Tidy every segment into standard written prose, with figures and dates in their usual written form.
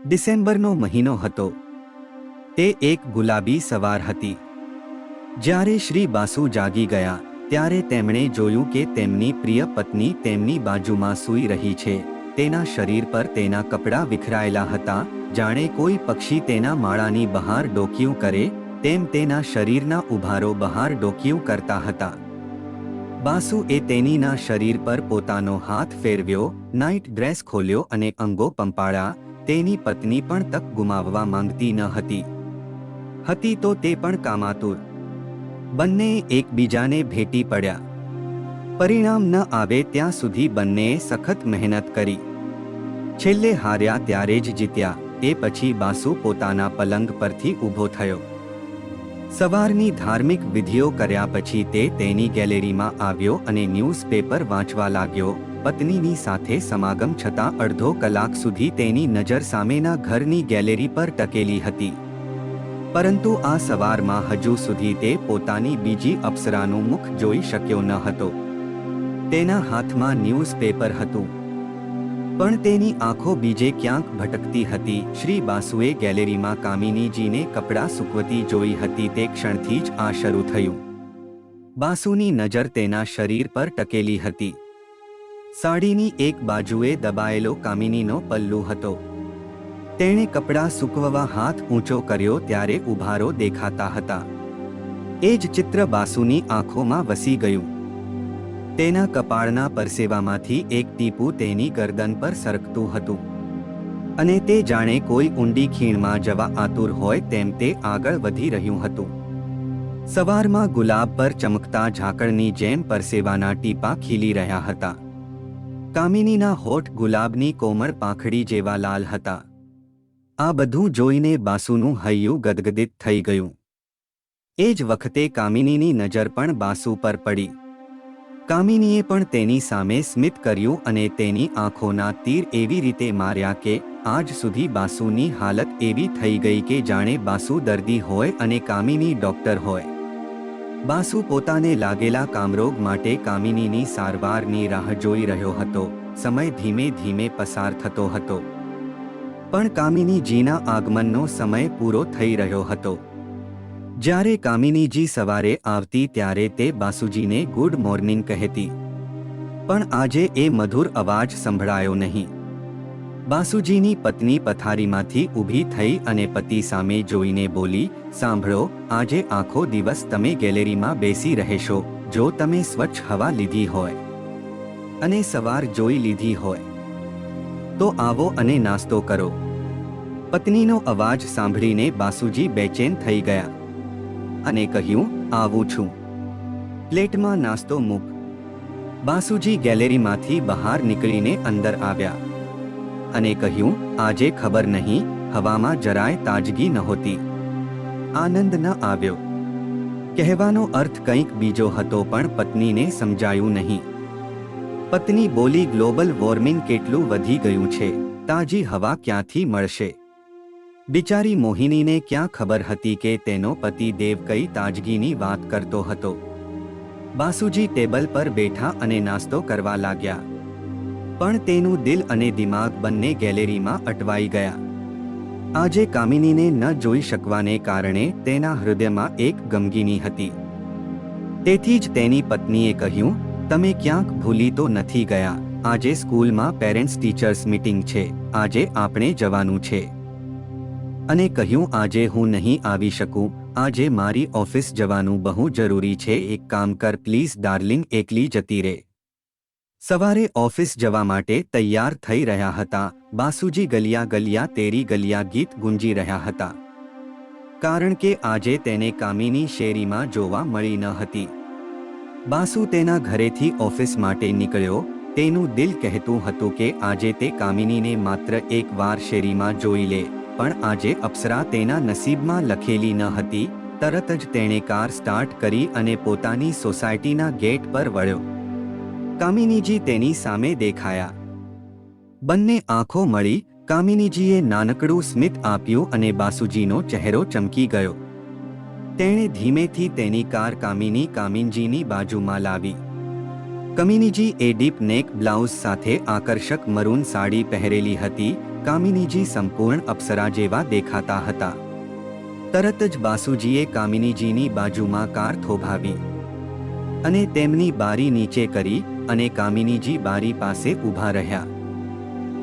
ડિસેમ્બરનો મહિનો હતો। તે એક ગુલાબી સવાર હતી। જ્યારે શ્રી બાસુ જાગી ગયા ત્યારે તેમણે જોયું કે તેમની પ્રિય પત્ની તેમની બાજુમાં સૂઈ રહી છે। તેના શરીર પર તેના કપડાં વિખરાયેલા હતા, જાણે કોઈ પક્ષી તેના માળાની બહાર ડોકિયું કરે તેમ તેના શરીરના ઉભારો બહાર ડોકિયું કરતા હતા। બાસુએ તેનીના શરીર પર પોતાનો હાથ ફેરવ્યો, નાઇટ ડ્રેસ ખોલ્યો અને અંગો પંપાળ્યા। તેની પત્ની પણ તક ગુમાવવા માંગતી ન હતી તો તે પણ કામાતુર। બંને એકબીજાને ભેટી પડ્યા। પરિણામ ન આવે ત્યાં સુધી બંનેએ સખત મહેનત કરી। છેલ્લે હાર્યા ત્યારે જ જીત્યા। એ પછી બાસુ પોતાના પલંગ પરથી ઊભો થયો। સવારની ધાર્મિક વિધિઓ કર્યા પછી તે તેની ગેલેરીમાં આવ્યો અને ન્યૂઝપેપર વાંચવા લાગ્યો। પત્નીની સાથે સમાગમ છતાં અડધો કલાક સુધી તેની નજર સામેના ઘરની ગેલેરી પર ટકેલી હતી। પરંતુ આ સવારમાં હજુ સુધી તે પોતાની બીજી અપ્સરાનું મુખ જોઈ શક્યો ન હતો। તેના હાથમાં ન્યૂઝપેપર હતું, પણ તેની આંખો બીજે ક્યાંક ભટકતી હતી। શ્રી બાસુએ ગેલેરીમાં કામિનીજીને કપડાં સૂકવતી જોઈ હતી। તે ક્ષણથી જ આ શરૂ થયું। બાસુની નજર તેના શરીર પર ટકેલી હતી। સાડીની એક બાજુએ દબાયેલો કામિનીનો પલ્લુ હતો। તેણે કપડાં સૂકવવા હાથ ઊંચો કર્યો ત્યારે ઉભારો દેખાતા હતા। એ જ ચિત્ર બાસુની આંખોમાં વસી ગયું। તેના કપાળના પરસેવામાંથી એક ટીપું તેની ગરદન પર સરકતું હતું અને તે જાણે કોઈ ઊંડી ખીણમાં જવા આતુર હોય તેમ તે આગળ વધી રહ્યું હતું। સવારમાં ગુલાબ પર ચમકતા ઝાકળની જેમ પરસેવાના ટીપાં ખીલી રહ્યા હતા। કામિનીના હોઠ ગુલાબની કોમળ પાંખડી જેવા લાલ હતા। આ બધું જોઈને બાસુનું હૈયું ગદગદિત થઈ ગયું। એ જ વખતે કામિનીની નજર પણ બાસુ પર પડી। કામિનીએ પણ તેની સામે સ્મિત કર્યું અને તેની આંખોના તીર એવી રીતે માર્યા કે આજ સુધી બાસુની હાલત એવી થઈ ગઈ કે જાણે બાસુ દર્દી હોય અને કામિની ડોક્ટર હોય। બાસુ પોતાને લાગેલા કામરોગ માટે કામિનીની સારવારની રાહ જોઈ રહ્યો હતો। સમય ધીમે ધીમે પસાર થતો હતો, પણ કામિનીજીના આગમનનો સમય પૂરો થઈ રહ્યો હતો। જ્યારે કામિનીજી સવારે આવતી ત્યારે તે બાસુજીને ગુડ મોર્નિંગ કહેતી, પણ આજે એ મધુર અવાજ સંભળાયો નહીં। બાસુજીની પત્ની પથારીમાંથી ઊભી થઈ અને પતિ સામે જોઈને બોલી, સાંભળો, આજે આખો દિવસ તમે ગેલેરીમાં બેસી રહેશો। જો તમે સ્વચ્છ હવા લીધી હોય અને સવાર જોઈ લીધી હોય તો આવો અને નાસ્તો કરો। પત્નીનો અવાજ સાંભળીને બાસુજી બેચેન થઈ ગયા અને કહ્યું, આવું છું, પ્લેટમાં નાસ્તો મૂક। બાસુજી ગેલેરીમાંથી બહાર નીકળીને અંદર આવ્યા અને કહ્યું, આજે ખબર નહીં, હવામાં જરાય તાજગી નહોતી, આનંદ ન આવ્યો। કહેવાનો અર્થ કંઈક બીજો હતો પણ પત્નીને સમજાયું નહીં। પત્ની બોલી, ગ્લોબલ વોર્મિંગ કેટલું વધી ગયું છે, તાજી હવા ક્યાંથી મળશે? બિચારી મોહિનીને ક્યાં ખબર હતી કે તેનો પતિ દેવ કઈ તાજગીની વાત કરતો હતો। બાસુજી ટેબલ પર બેઠા અને નાસ્તો કરવા લાગ્યા, પણ તેનું દિલ અને દિમાગ બંને ગેલેરીમાં અટવાઈ ગયા। આજે કામિનીને ન જોઈ શકવાને કારણે તેના હૃદયમાં એક ગમગીની હતી। તેથી જ તેની પત્નીએ કહ્યું, તમે ક્યાંક ભૂલી તો નથી ગયા? આજે સ્કૂલમાં પેરેન્ટ્સ ટીચર્સ મીટિંગ છે, આજે આપણે જવાનું છે। અને કહ્યું, આજે હું નહીં આવી શકું, આજે મારી ઓફિસ જવાનું બહુ જરૂરી છે। એક કામ કર પ્લીઝ ડાર્લિંગ, એકલી જતી રહે। સવારે ઓફિસ જવા માટે તૈયાર થઈ રહ્યા હતા। બાસુજી ગલિયા ગલિયા તેરી ગલિયા ગીત ગુંજી રહ્યા હતા, કારણ કે આજે તેને કામિની શેરીમાં જોવા મળી ન હતી। બાસુ તેના ઘરેથી ઓફિસ માટે નીકળ્યો। તેનું દિલ કહેતું હતું કે આજે તે કામિનીને માત્ર એક વાર શેરીમાં જોઈ લે, પણ આજે અપ્સરા તેના નસીબમાં લખેલી ન હતી। તરત જ તેણે કાર સ્ટાર્ટ કરી અને પોતાની સોસાયટીના ગેટ પર વળ્યો। કામિનીજી તેની સામે દેખાયા। બંને આંખો મળી। કામિનીજીએ નાનકડું સ્મિત આપ્યું અને બાસુજીનો ચહેરો ચમકી ગયો। તેણે ધીમેથી તેની કાર કામિનીજીની બાજુમાં લાવી। કામિનીજી એ ડીપ નેક બ્લાઉઝ સાથે આકર્ષક મરૂન સાડી પહેરેલી હતી, કામિનીજી સંપૂર્ણ અપ્સરા જેવા દેખાતા હતા. તરત જ બાસુજીએ કામિનીજીની બાજુમાં કાર થોભાવી અને તેમની બારી નીચે કરી અને કામિનીજી બારી પાસે ઊભા રહ્યા.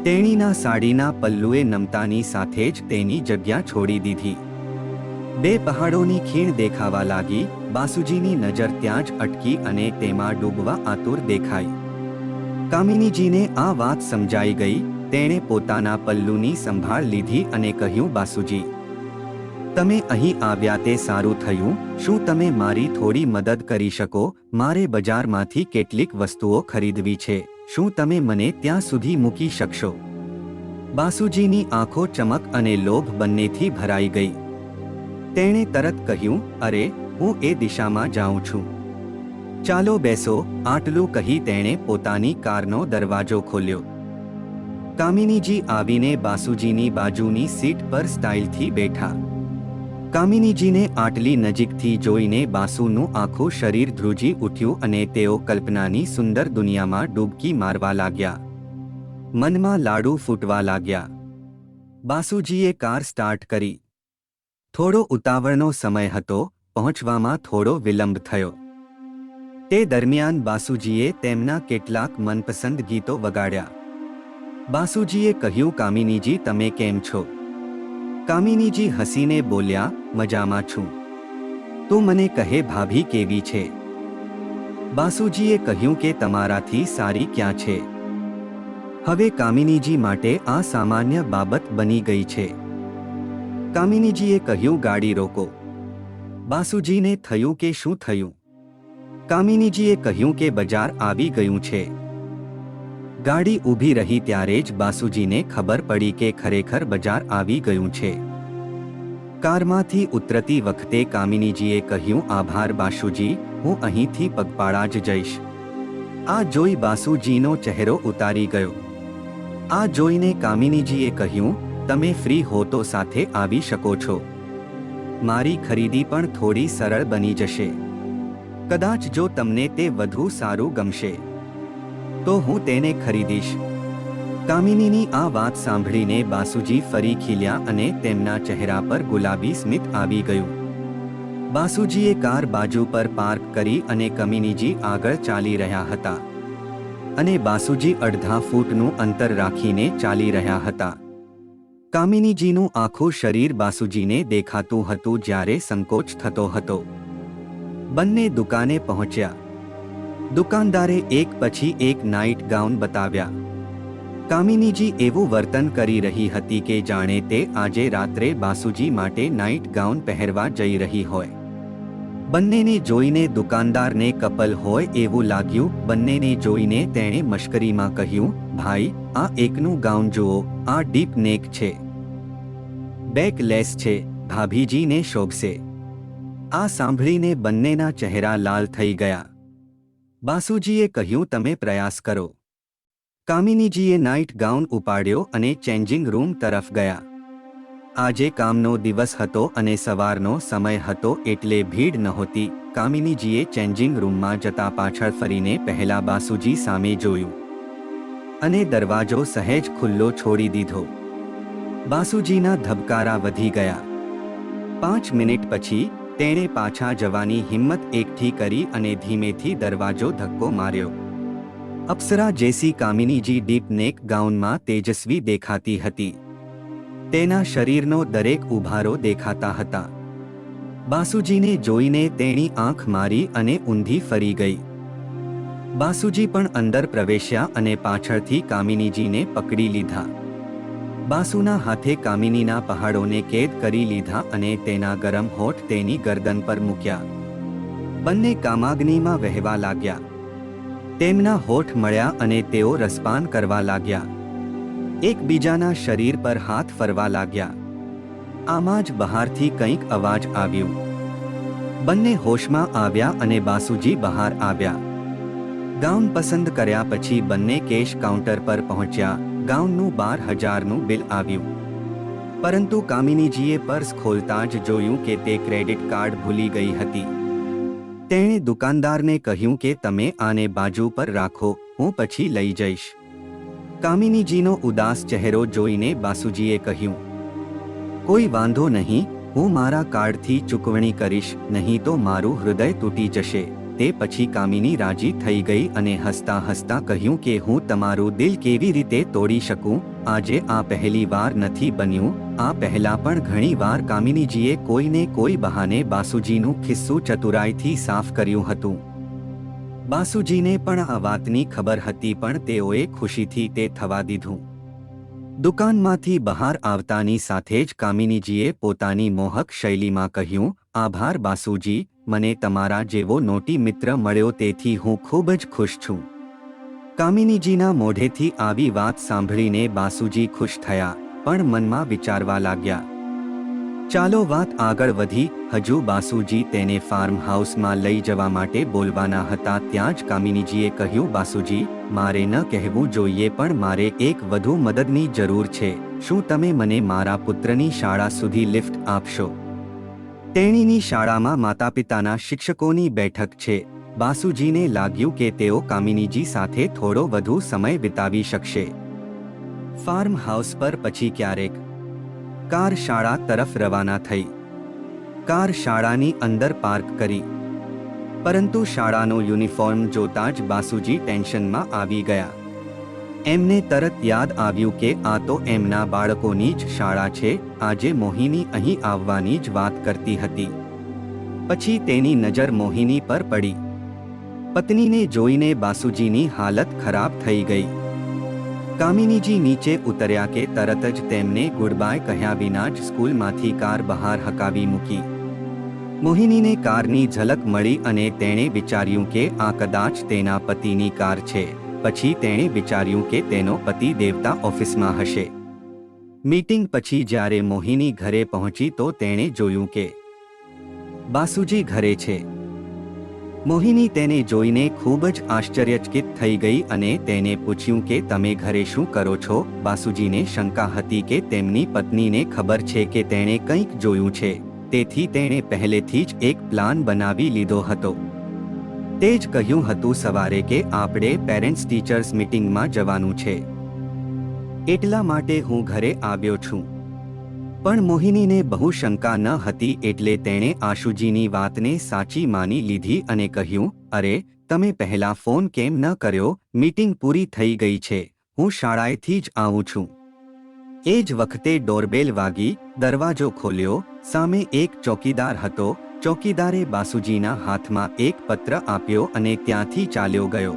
તેણીના સાડીના પલ્લુએ નમતાની સાથે જ તેની જગ્યા છોડી દીધી. બે પહાડોની ખીણ દેખાવા લાગી. બાસુજીની નજર ત્યાં જ અટકી અને તેમાં ડૂબવા આતુર દેખાઈ. કામિનીજીને આ વાત સમજાઈ ગઈ. તેણે પોતાના પલ્લુની સંભાળ લીધી અને કહ્યું, બાસુજી, તમે અહીં આવ્યા તે સારું થયું. શું તમે મારી થોડી મદદ કરી શકો? મારે બજારમાંથી કેટલીક વસ્તુઓ ખરીદવી છે. શું તમે મને ત્યાં સુધી મૂકી શકશો? બાસુજીની આંખો ચમક અને લોભ બંનેથી ભરાઈ ગઈ. તેણે તરત કહ્યું, અરે, હું એ દિશામાં જાઉં છું. ચાલો બેસો. આટલું કહી તેણે પોતાની કારનો દરવાજો ખોલ્યો. કામિનીજી આવીને બાસુજીની બાજુની સીટ પર સ્ટાઇલથી બેઠા. કામિનીજીને આટલી નજીકથી જોઈને બાસુનું આખું શરીર ધ્રુજી ઉઠ્યું અને તેઓ કલ્પનાની સુંદર દુનિયામાં ડૂબકી મારવા લાગ્યા. મનમાં લાડુ ફૂટવા લાગ્યા. બાસુજીએ કાર સ્ટાર્ટ કરી. થોડો ઉતાવળનો સમય હતો. પહોંચવામાં થોડો વિલંબ થયો. તે દરમિયાન બાસુજીએ તેમના કેટલાક મનપસંદ ગીતો વગાડ્યા. બાસુજીએ કહ્યું, કામિનીજી, તમે કેમ છો? કામિનીજી હસીને બોલ્યા, મજામાં છું. તું મને કહે, ભાભી કેવી છે? બાસુજીએ કહ્યું કે તમારાથી સારી ક્યાં છે? હવે કામિનીજી માટે આ સામાન્ય બાબત બની ગઈ છે. કામિનીજીએ કહ્યું, ગાડી રોકો. બાસુજીને થયું કે શું થયું? કામિનીજીએ કહ્યું કે બજાર આવી ગયું છે. ગાડી ઊભી રહી ત્યારે જ બાસુજીને ખબર પડી કે ખરેખર બજાર આવી ગયું છે. કારમાંથી ઉતરતી વખતે કામિનીજીએ કહ્યું, આભાર બાસુજી, હું અહીંથી પગપાળા જ જઈશ. આ જોઈ બાસુજીનો ચહેરો ઉતારી ગયો. આ જોઈને કામિનીજીએ કહ્યું, તમે ફ્રી હો તો સાથે આવી શકો છો. મારી ખરીદી પણ થોડી સરળ બની જશે. કદાચ જો તમને તે વધુ સારું ગમશે તો હું તેને ખરીદીશ. કામિનીની આ વાત સાંભળીને બાસુજી ફરી ખીલ્યા અને તેમના ચહેરા પર ગુલાબી સ્મિત આવી ગયું. બાસુજીએ કાર બાજુ પર પાર્ક કરી અને કામિનીજી આગળ ચાલી રહ્યા હતા અને બાસુજી અડધા ફૂટનું અંતર રાખીને ચાલી રહ્યા હતા. કામિનીજીનું આખું શરીર બાસુજીને દેખાતું હતું જ્યારે સંકોચ થતો હતો. બંને દુકાને પહોંચ્યા. દુકાનદારે એક પછી એક નાઇટ ગાઉન બતાવ્યા. કામિનીજી એવું વર્તન કરી રહી હતી કે જાણે તે આજે રાત્રે બાસુજી માટે નાઇટ ગાઉન પહેરવા જઈ રહી હોય. બંનેને જોઈને દુકાનદારને કપલ હોય એવું લાગ્યું. બંનેને જોઈને તેણે મશ્કરીમાં કહ્યું, ભાઈ, આ એકનું ગાઉન જુઓ, આ ડીપ નેક છે, બેક લેસ છે, ભાભીજીને શોભશે. આ સાંભળીને બંનેના ચહેરા લાલ થઈ ગયા. બાસુજીએ કહ્યું, તમે પ્રયાસ કરો. કામિનીજીએ નાઇટ ગાઉન ઉપાડ્યો અને ચેન્જિંગ રૂમ તરફ ગયા. આજે કામનો દિવસ હતો અને સવારનો સમય હતો એટલે ભીડ નહોતી. કામિનીજીએ ચેન્જિંગ રૂમમાં જતા પાછળ ફરીને પહેલા બાસુજી સામે જોયું અને દરવાજો સહેજ ખુલ્લો છોડી દીધો. બાસુજીના ધબકારા વધી ગયા. 5 મિનિટ પછી તેણે પાછા જવાની હિંમત એકઠી કરી અને ધીમેથી દરવાજો ધક્કો માર્યો. અપ્સરા જેસી કામિનીજી ડીપ નેક ગાઉનમાં તેજસ્વી દેખાતી હતી. તેના શરીરનો દરેક ઉભારો દેખાતા હતા. બાસુજીને જોઈને તેણી આંખ મારી અને ઊંધી ફરી ગઈ. બાસુજી પણ અંદર પ્રવેશ્યા અને પાછળથી કામિનીજીને પકડી લીધા. બાસુના હાથે કામિનીના પહાડોને કેદ કરી લીધા અને તેના ગરમ હોઠ તેની ગરદન પર મૂક્યા. બંને કામાગ્નિમાં વહેવા લાગ્યા. તેમના હોઠ મળ્યા અને તેઓ રસપાન કરવા લાગ્યા. એકબીજાના શરીર પર હાથ ફરવા લાગ્યા. આમાં જ બહારથી કંઈક અવાજ આવ્યો. બંને હોશમાં આવ્યા અને બાસુજી બહાર આવ્યા. ગાઉન પસંદ કર્યા પછી બંને કેશ કાઉન્ટર પર પહોંચ્યા. ગાઉનનું 12,000નું બિલ આવ્યું. પરંતુ કામિનીજીએ પર્સ ખોલતા જ જોયું કે તે ક્રેડિટ કાર્ડ ભૂલી ગઈ હતી. તેણે દુકાનદારને કહ્યું કે તમે આને બાજુ પર રાખો, હું પછી લઈ જઈશ. કામિનીજીનો ઉદાસ ચહેરો જોઈને બાસુજીએ કહ્યું, કોઈ વાંધો નહીં, હું મારા કાર્ડથી ચૂકવણી કરીશ, નહીં તો મારું હૃદય તૂટી જશે. તે પછી કામિની રાજી થઈ ગઈ અને હસતા હસતા કહ્યું કે હું તમારું દિલ કેવી રીતે તોડી શકું. આજે આ પહેલી વાર નથી બન્યું, આ પહેલા પણ ઘણી વાર કામિનીજીએ કોઈને કોઈ બહાને બાસુજીનું ખિસ્સું ચતુરાઈથી સાફ કર્યું હતું. બાસુજીને પણ આ વાતની ખબર હતી, પણ તેઓએ ખુશીથી તે થવા દીધું. દુકાનમાંથી બહાર આવતાની સાથે જ કામિનીજીએ પોતાની મોહક શૈલીમાં કહ્યું, આભાર બાસુજી, મને તમારા જેવો નોટી મિત્ર મળ્યો તેથી હું ખૂબ જ ખુશ છું. કામિનીજીના મોઢેથી આવી વાત સાંભળીને બાસુજી ખુશ થયા, પણ મનમાં વિચારવા લાગ્યા. ચાલો વાત આગળ વધી. હજુ બાસુજી તેને ફાર્મ હાઉસમાં લઈ જવા માટે બોલવાના હતા ત્યાં જ કામિનીજીએ કહ્યું, બાસુજી, મારે ન કહેવું જોઈએ પણ મારે એક વધુ મદદની જરૂર છે. શું તમે મને મારા પુત્રની શાળા સુધી લિફ્ટ આપશો? તેણીની શાળામાં માતાપિતાના શિક્ષકોની બેઠક છે. બાસુજીને લાગ્યું કે તેઓ કામિનીજી સાથે થોડો વધુ સમય વિતાવી શકશે. ફાર્મ હાઉસ પર પછી ક્યારેક કાર શાળા તરફ રવાના થઈ. કાર શાળાની અંદર પાર્ક કરી, પરંતુ શાળાનો યુનિફોર્મ જોતા જ બાસુજી ટેન્શનમાં આવી ગયા. એમને તરત યાદ આવ્યું કે આ તો એમના બાળકોની જ શાળા છે. આજે મોહિની અહીં આવવાની જ વાત કરતી હતી. પછી તેની નજર મોહિની પર પડી. પત્નીને જોઈને બાસુજીની હાલત ખરાબ થઈ ગઈ. કામિનીજી નીચે ઉતર્યા કે તરત જ તેમને ગુડ બાય કહ્યા વિના જ સ્કૂલમાંથી કાર બહાર હકાવી મૂકી. મોહિનીને કારની ઝલક મળી અને તેણે વિચાર્યું કે આ કદાચ તેના પતિની કાર છે. પછી તેણે વિચાર્યું કે તેનો પતિ દેવતા ઓફિસમાં હશે. મીટિંગ પછી જ્યારે મોહિની ઘરે પહોંચી તો તેણે જોયું કે બાસુજી ઘરે છે. મોહિની તેને જોઈને ખૂબ જ આશ્ચર્યચકિત થઈ ગઈ અને તેને પૂછ્યું કે તમે ઘરે શું કરો છો? બાસુજીને શંકા હતી કે તેમની પત્નીને ખબર છે કે તેણે કંઈક જોયું છે, તેથી તેણે પહેલેથી જ એક પ્લાન બનાવી લીધો હતો. તે જ કહ્યું હતું સવારે કે આપણે પેરેન્ટ્સ ટીચર્સ મીટિંગમાં જવાનું છે, એટલા માટે હું ઘરે આવ્યો છું. પણ મોહિનીને બહુ શંકા ન હતી એટલે તેણે આશુજીની વાતને સાચી માની લીધી અને કહ્યું, અરે તમે પહેલા ફોન કેમ ન કર્યો? મીટિંગ પૂરી થઈ ગઈ છે, હું શાળાએથી જ આવું છું. એ જ વખતે ડોરબેલ વાગી. દરવાજો ખોલ્યો. સામે એક ચોકીદાર હતો. ચોકીદારે બાસુજીના હાથમાં એક પત્ર આપ્યો અને ત્યાંથી ચાલ્યો ગયો.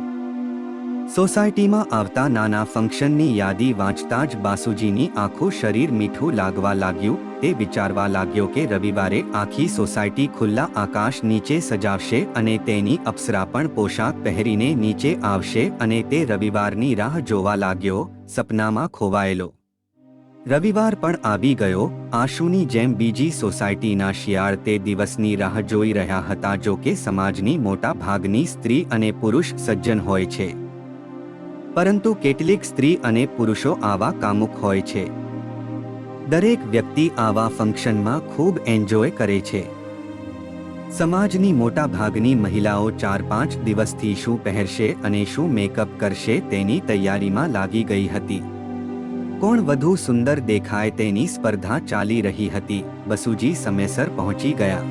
સોસાયટીમાં આવતા નાના ફંક્શનની યાદી વાંચતા જ બાસુજીની આખું શરીર મીઠું લાગવા લાગ્યું. તે વિચારવા લાગ્યો કે રવિવારે આખી સોસાયટી ખુલ્લા આકાશ નીચે સજાવશે અને તેની અપ્સરા પણ પોશાક પહેરીને નીચે આવશે અને તે રવિવારની રાહ જોવા લાગ્યો, સપનામાં ખોવાયેલો. રવિવાર પણ આવી ગયો. આશુની જેમ બીજી સોસાયટીના શિયાળ તે દિવસની રાહ જોઈ રહ્યા હતા. જો કે સમાજની મોટા ભાગની સ્ત્રી અને પુરુષ સજ્જન હોય છે, પરંતુ કેટલીક સ્ત્રી અને પુરુષો આવા કામુક હોય છે. દરેક વ્યક્તિ આવા ફંક્શનમાં ખૂબ એન્જોય કરે છે. સમાજની મોટા ભાગની મહિલાઓ 4-5 દિવસથી શું પહેરશે અને શું મેકઅપ કરશે તેની તૈયારીમાં લાગી ગઈ હતી. કોણ વધુ સુંદર દેખાય તેની સ્પર્ધા ચાલી રહી હતી. બસુજી સમયસર પહોંચી ગયા.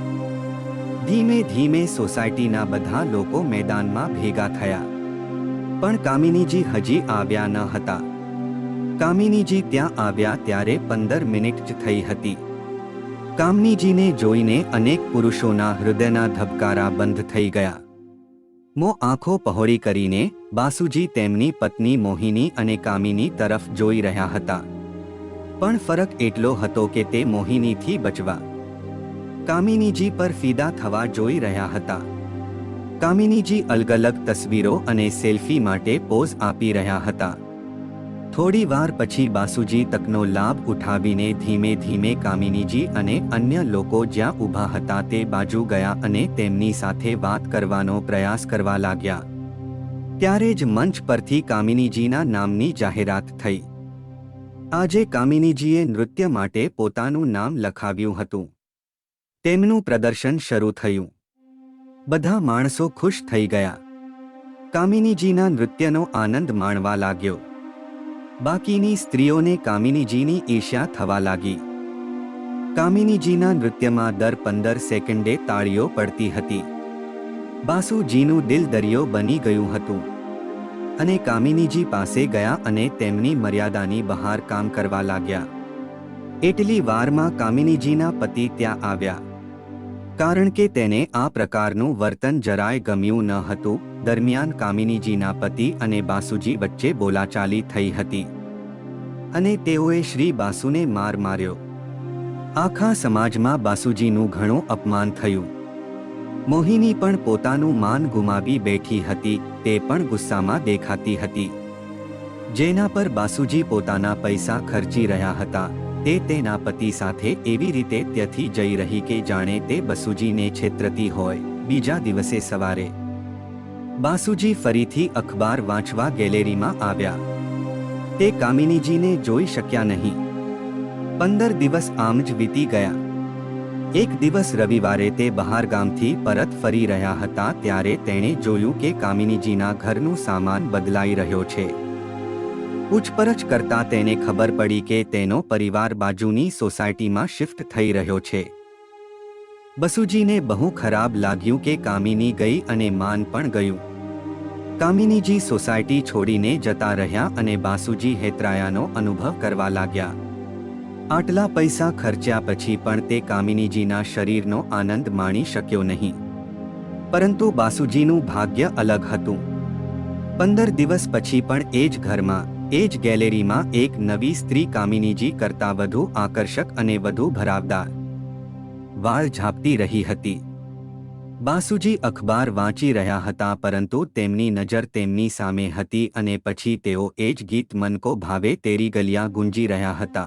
ધીમે ધીમે સોસાયટીના બધા લોકો મેદાનમાં ભેગા થયા, પણ કામિનીજી હજી આવ્યા ન હતા. કામિનીજી ત્યાં આવ્યા ત્યારે 15 મિનિટ જ થઈ હતી. કામિનીજીને જોઈને અનેક પુરુષોના હૃદયના ધબકારા બંધ થઈ ગયા. આંખો પહોળી કરીને બાસુજી તેમની પત્ની મોહિની અને કામિની તરફ જોઈ રહ્યા હતા. પણ ફરક એટલો હતો કે તે મોહિનીથી બચવા કામિનીજી પર ફિદા થવા જોઈ રહ્યા હતા. કામિનીજી અલગ અલગ તસવીરો અને સેલ્ફી માટે પોઝ આપી રહ્યા હતા. થોડી વાર પછી બાસુજી તકનો લાભ ઉઠાવીને ધીમે ધીમે કામિનીજી અને અન્ય લોકો જ્યાં ઊભા હતા તે બાજુ ગયા અને તેમની સાથે વાત કરવાનો પ્રયાસ કરવા લાગ્યા. ત્યારે જ મંચ પરથી કામિનીજીના નામની જાહેરાત થઈ. આજે કામિનીજીએ નૃત્ય માટે પોતાનું નામ લખાવ્યું હતું. તેમનું પ્રદર્શન શરૂ થયું. બધા માણસો ખુશ થઈ ગયા. કામિનીજીના નૃત્યનો આનંદ માણવા લાગ્યો. બાકીની સ્ત્રીઓને કામિનીજીની ઈર્ષ્યા થવા લાગી. કામિનીજીના નૃત્યમાં દર 15 સેકન્ડે તાળીઓ પડતી હતી. બાસુજીનું દિલ દરિયો બની ગયું હતું અને કામિનીજી પાસે ગયા અને તેમની મર્યાદાની બહાર કામ કરવા લાગ્યા. એટલી વારમાં કામિનીજીના પતિ ત્યાં આવ્યા, કારણ કે તેને આ પ્રકારનું વર્તન જરાય ગમ્યું ન હતું. દરમિયાન કામિનીજીના પતિ અને બાસુજી વચ્ચે બોલાચાલી થઈ હતી અને તેઓએ શ્રી બાસુને માર માર્યો. આખા સમાજમાં બાસુજીનું ઘણું અપમાન થયું. મોહિની પણ પોતાનું માન ગુમાવી બેઠી હતી. તે પણ ગુસ્સામાં દેખાતી હતી. જેના પર બાસુજી પોતાના પૈસા ખર્ચી રહ્યા હતા, તે તેના પતિ સાથે એવી રીતે ત્યાંથી જઈ રહી કે જાણે તે બાસુજીને છેતરતી હોય. બીજા દિવસે સવારે બાસુજી ફરીથી અખબાર વાંચવા ગેલેરીમાં આવ્યા. તે કામિનીજીને જોઈ શક્યા નહીં. 15 દિવસ આમ જ વીતી ગયા. એક દિવસ રવિવારે તે બહાર ગામથી પરત ફરી રહ્યા હતા ત્યારે તેણે જોયું કે કામિનીજીના ઘરનું સામાન બદલાઈ રહ્યો છે. પૂછપરછ કરતા તેને ખબર પડી કે તેનો પરિવાર બાજુની સોસાયટીમાં શિફ્ટ થઈ રહ્યો છે. બસુજીને બહુ ખરાબ લાગ્યું કે કામિની ગઈ અને માન પણ ગયું. કામિનીજી સોસાયટી છોડીને જતા રહ્યા અને બાસુજી હેતરાયાનો અનુભવ કરવા લાગ્યા. આટલા પૈસા ખર્ચ્યા પછી પણ તે કામિનીજીના શરીરનો આનંદ માણી શક્યો નહીં. પરંતુ બાસુજીનું ભાગ્ય અલગ હતું. 15 દિવસ પછી પણ એ જ ઘરમાં, એ જ ગેલેરીમાં એક નવી સ્ત્રી કામિનીજી કરતાં વધુ આકર્ષક અને વધુ ભરાવદાર વાળ ઝાપટી રહી હતી. બાસુજી અખબાર વાંચી રહ્યા હતા પરંતુ તેમની નજર તેમની સામે હતી અને પછી તેઓ એ જ ગીત મન કો ભાવે તેરી ગલિયાં ગુંજી રહ્યા હતા.